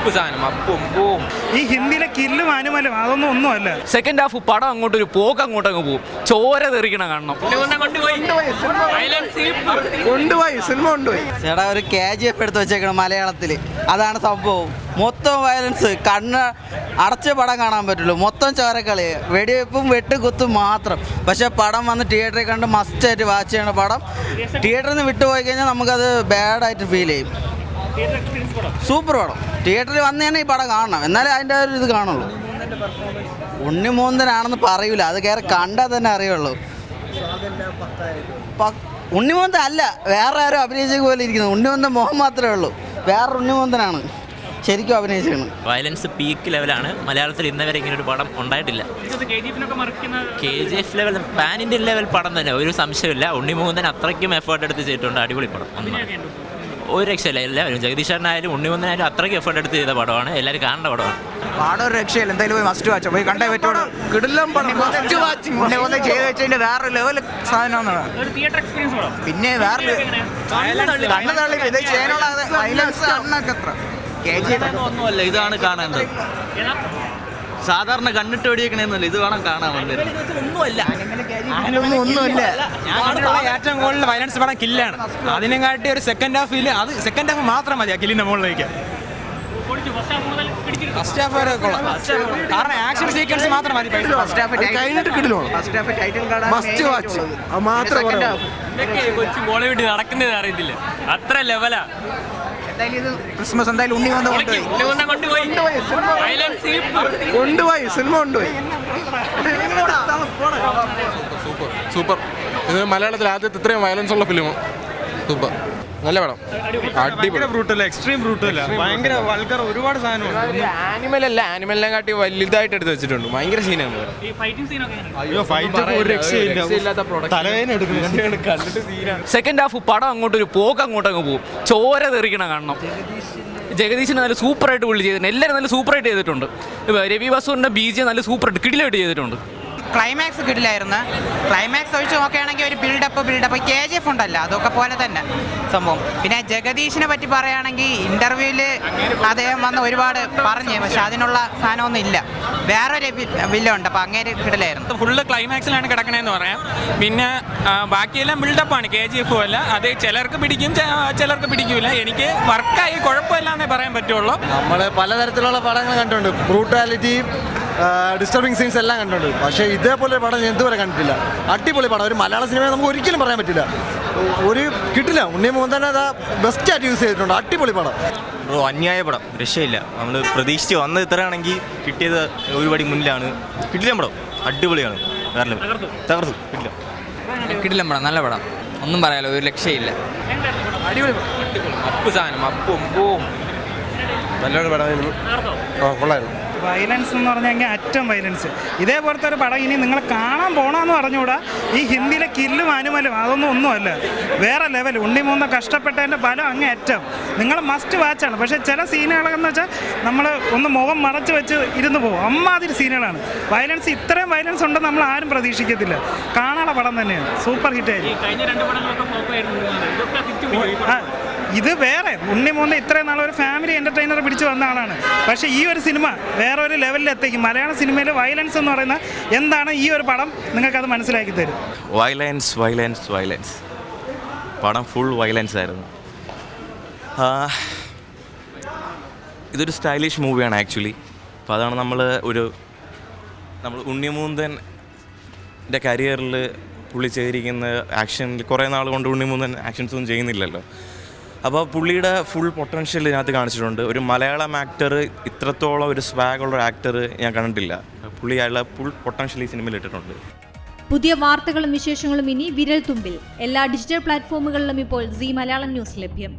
Up സാധനം അപ്പും പോവും. ഈ ഹിന്ദിയിലെ കില്ലും അനുമലും അതൊന്നും ഒന്നുമല്ല. സെക്കൻഡ് ഹാഫ് പടം അങ്ങോട്ടൊരു പോക്ക് അങ്ങോട്ടങ്ങ് പോകും. ചോര തെറിക്കണം കാണണം. കൊണ്ടുപോയി സിനിമ കൊണ്ടുപോയി. ചേട്ടാ ഒരു KGF എടുത്ത് വെച്ചേക്കണം മലയാളത്തിൽ. അതാണ് സംഭവം. മൊത്തം വയലൻസ്, കണ്ണ് അടച്ച പടം കാണാൻ പറ്റുള്ളൂ. മൊത്തം ചോരക്കളി, വെടിവെപ്പും വെട്ടുകുത്തും മാത്രം. പക്ഷേ പടം വന്ന് തിയേറ്ററിൽ കണ്ട് മസ്റ്റായിട്ട് വാച്ച് ചെയ്യണ പടം. തിയേറ്ററിൽ നിന്ന് വിട്ടുപോയി കഴിഞ്ഞാൽ നമുക്കത് ബാഡായിട്ട് ഫീൽ ചെയ്യും. സൂപ്പർ പടം. തിയേറ്ററിൽ വന്ന് തന്നെ ഈ പടം കാണണം, എന്നാലേ അതിൻ്റെ ഒരു ഇത് കാണുള്ളൂ. ഉണ്ണിമൂന്തനാണെന്ന് പറയൂല, അത് കയറി കണ്ടാൽ തന്നെ അറിയുള്ളൂ. ഉണ്ണിമൂന്തൻ അല്ല, വേറെ ആരും അഭിനയിച്ച പോലെ ഇരിക്കുന്നത്. ഉണ്ണിമൂന്തൻ മുഖം മാത്രമേ ഉള്ളൂ, വേറെ ഉണ്ണിമൂന്തനാണ് ശരിക്കും അഭിനയിച്ചത്. വയലൻസ് പീക്ക് ലെവലാണ്. മലയാളത്തിൽ ഇന്നവരെ ഇങ്ങനെ ഒരു പടം ഉണ്ടായിട്ടില്ല. KGF level, pan Indian level പടം തന്നെ, ഒരു സംശയമില്ല. ഉണ്ണിമൂന്തൻ അത്രയ്ക്കും എഫേർട്ട് എടുത്ത് ചെയ്തിട്ടുണ്ട്. അടിപൊളി പടം, ഒരു രക്ഷയില്ല. എല്ലാവരും ജഗദീശനായാലും ഉണ്ണിമൂന്തനായാലും അത്രയ്ക്ക് എഫേർട്ട് എടുത്ത് ചെയ്ത പടമാണ്. എല്ലാവരും കാണേണ്ട പടമാണ്. പടം ഒരു രക്ഷയില്ല. എന്തായാലും പോയി മസ്റ്റ് വാച്ച്, പോയി കണ്ടേ പറ്റുള്ളൂ. കിടിലം പടം, മസ്റ്റ് വാച്ചിങ്. ചെയ്ത് വെച്ചതിന്റെ വേറെ ലെവൽ സാധനമാണ്. പിന്നെ വേറെ കണ്ണ് തള്ളി ഇത് ചെയ്യാനുള്ള വയലൻസ് കണ്ണൊക്കെ എത്ര ഒന്നുമല്ല, ഇതാണ് കാണേണ്ടത്. സാധാരണ കണ്ണിട്ട് വെടിയേക്കണേന്നല്ല, ഇത് വേണം കാണാൻ. ഒന്നുമില്ല. ഏറ്റവും കൂടുതൽ വയലൻസ് പടം കില്ലാണ്. അതിനെക്കാട്ടി ഒരു സെക്കൻഡ് ഹാഫിൽ അത് സെക്കൻഡ് ഹാഫ് മാത്രം മതി ആ കില്ലിന്റെ മുകളിലേക്ക്. ഫസ്റ്റ് ഹാഫ് വരെ കൊള്ളാം, കാരണം ആക്ഷൻ സീക്വൻസ് മാത്രം മതി. കഴിഞ്ഞിട്ട് കിടിലോ മസ്റ്റ് വാച്ച് മാത്രം. കൊച്ചു ബോളിവുഡ് നടക്കുന്നത് അറിയത്തില്ല, അത്ര ലെവലാ. ക്രിസ്മസ് എന്തായാലും ഉണ്ണിമൂന്തൻ കൊണ്ടുപോയി സിനിമ കൊണ്ടുപോയി. സൂപ്പർ. ഇത് മലയാളത്തിൽ ആദ്യത്തെ ഇത്രയും വയലൻസ് ഉള്ള ഫിലിം. സൂപ്പർ, നല്ല പടം. അടിപൊളി. ബ്രൂട്ടല്ല, എക്സ്ട്രീം ബ്രൂട്ടല്ല, ഭയങ്കര വൾഗർ ഒരുപാട് സാധനമുണ്ട്. ആനിമൽ അല്ല, ആനിമലിനെ കാട്ടി വലുതായിട്ട് എടുത്ത് വെച്ചിട്ടുണ്ട്. ഭയങ്കര സീനാണ്. അയ്യോ, ഫൈറ്റ് ഒരു രക്ഷയില്ല, തലവേദന എടുക്കുന്നു കണ്ടിട്ട് സീനാണ്. സെക്കൻഡ് ഹാഫ് പടം അങ്ങോട്ടൊരു പോക്ക് അങ്ങോട്ടങ്ങ് പോകും. ചോര തെറിക്കണം കാണണം. ജഗദീശന് നല്ല സൂപ്പറായിട്ട് പുള്ളി ചെയ്തിട്ടുണ്ട്. എല്ലാവരും നല്ല സൂപ്പറായിട്ട് ചെയ്തിട്ടുണ്ട്. രവി വസൂറിൻ്റെ BGM നല്ല സൂപ്പറായിട്ട് കിടിലായിട്ട് ചെയ്തിട്ടുണ്ട്. ക്ലൈമാക്സ് കിടിലായിരുന്നു. ക്ലൈമാക്സ് ഒഴിച്ച് നോക്കുകയാണെങ്കിൽ ഒരു ബിൽഡപ്പ് KGF ഉണ്ടല്ലോ, അതൊക്കെ പോലെ തന്നെ സംഭവം. പിന്നെ ജഗദീഷിനെ പറ്റി പറയുകയാണെങ്കിൽ ഇൻ്റർവ്യൂവിൽ അദ്ദേഹം വന്ന് ഒരുപാട് പറഞ്ഞു, പക്ഷെ അതിനുള്ള സാധനമൊന്നും ഇല്ല. വേറൊരു വില്ലുണ്ട്, അപ്പോൾ അങ്ങേര് കിടിലായിരുന്നു. ഫുള്ള് ക്ലൈമാക്സിലാണ് കിടക്കണേന്ന് പറയാം. പിന്നെ ബാക്കിയെല്ലാം ബിൽഡപ്പാണ്. KGF അല്ല, അത് ചിലർക്ക് പിടിക്കും, ചിലർക്ക് പിടിക്കില്ല. എനിക്ക് വർക്കായി കുഴപ്പമില്ല എന്നേ പറയാൻ പറ്റുള്ളൂ. നമ്മൾ പലതരത്തിലുള്ള പടങ്ങൾ കണ്ടിട്ടുണ്ട്, ബ്രൂട്ടാലിറ്റി, ഡിസ്റ്റർബിങ് സീൻസ് എല്ലാം കണ്ടിട്ടുണ്ട്. പക്ഷേ ഇതേപോലെ പടം ഞാൻ ഇതുവരെ കണ്ടിട്ടില്ല. അടിപൊളി പടം. ഒരു മലയാള സിനിമയെ നമുക്ക് ഒരിക്കലും പറയാൻ പറ്റില്ല, ഒരു കിട്ടില്ല. ഉണ്ണിമൂന്തൻ അത് ബെസ്റ്റായിട്ട് യൂസ് ചെയ്തിട്ടുണ്ട്. അടിപൊളി പടം. അന്യായ പടം, രക്ഷയില്ല. നമ്മൾ പ്രതീക്ഷിച്ച് വന്നത് ഇത്രയാണെങ്കിൽ കിട്ടിയത് ഒരുപടി മുന്നിലാണ്. കിട്ടില്ല പടം, അടിപൊളിയാണ്. തകർത്തു. കിടിലം പടം, നല്ല പടം, ഒന്നും പറയാലോ, ഒരു രക്ഷയില്ല. അടിപൊളി അപ്പ് സാധനം അപ്പും പോവും. നല്ലൊരു പടമായിരുന്നു. കൊള്ളായിരുന്നു. വയലൻസ് എന്ന് പറഞ്ഞു കഴിഞ്ഞാൽ അറ്റം വയലൻസ്. ഇതേപോലത്തെ ഒരു പടം ഇനി നിങ്ങൾ കാണാൻ പോകണമെന്ന് പറഞ്ഞുകൂടാ. ഈ ഹിന്ദിയിലെ കില്ലും അനുമലും അതൊന്നും ഒന്നുമല്ല, വേറെ ലെവൽ. ഉണ്ണിമൂന്തൻ കഷ്ടപ്പെട്ടതിൻ്റെ ഫലം അങ്ങേ അറ്റം. നിങ്ങൾ മസ്റ്റ് വാച്ചാണ്. പക്ഷേ ചില സീനുകളെന്ന് വെച്ചാൽ നമ്മൾ ഒന്ന് മുഖം മറച്ച് വെച്ച് ഇരുന്ന് പോകും, അമ്മാതിരി സീനുകളാണ്. വയലൻസ്, ഇത്രയും വയലൻസ് ഉണ്ടെന്ന് നമ്മൾ ആരും പ്രതീക്ഷിക്കത്തില്ല. കാണാനുള്ള പടം തന്നെയാണ്, സൂപ്പർ ഹിറ്റായിരിക്കും. ഇത് വേറെ ഉണ്ണിമൂന്തൻ ഇത്രയും നാളെ ഒരു ഫാമിലി എൻ്റർടൈനർ പിടിച്ച് വന്ന ആളാണ്. പക്ഷേ ഈ ഒരു സിനിമ വേറെ ഒരു ലെവലിൽ എത്തിക്കും. മലയാള സിനിമയിൽ വയലൻസ് എന്ന് പറയുന്ന എന്താണ് ഈ ഒരു പടം നിങ്ങൾക്കത് മനസ്സിലാക്കി തരും. വയലൻസ് പടം ഫുൾ വയലൻസ് ആയിരുന്നു. ഇതൊരു സ്റ്റൈലിഷ് മൂവിയാണ് ആക്ച്വലി. അപ്പോൾ അതാണ് നമ്മൾ ഉണ്ണിമൂന്തൻ്റെ കരിയറിൽ പുള്ളി ചെയ്തിരിക്കുന്ന ആക്ഷനിൽ കുറേ നാൾ കൊണ്ട് ഉണ്ണിമൂന്തൻ ആക്ഷൻസൊന്നും ചെയ്യുന്നില്ലല്ലോ. അപ്പോൾ പുള്ളിയുടെ ഫുൾ പൊട്ടൻഷ്യൽ ഇതിനകത്ത് കാണിച്ചിട്ടുണ്ട്. ഒരു മലയാളം ആക്ടർ ഇത്രത്തോളം ഒരു സ്വാഗുള്ള ഒരു ആക്ടർ ഞാൻ കണ്ടിട്ടില്ല. പുള്ളി അയാളുടെ ഫുൾ പൊട്ടൻഷ്യൽ ഈ സിനിമയിൽ ഇട്ടിട്ടുണ്ട്. പുതിയ വാർത്തകളും വിശേഷങ്ങളും ഇനി വിരൽ തുമ്പിൽ. എല്ലാ ഡിജിറ്റൽ പ്ലാറ്റ്ഫോമുകളിലും ഇപ്പോൾ സീ മലയാളം ന്യൂസ് ലഭ്യം.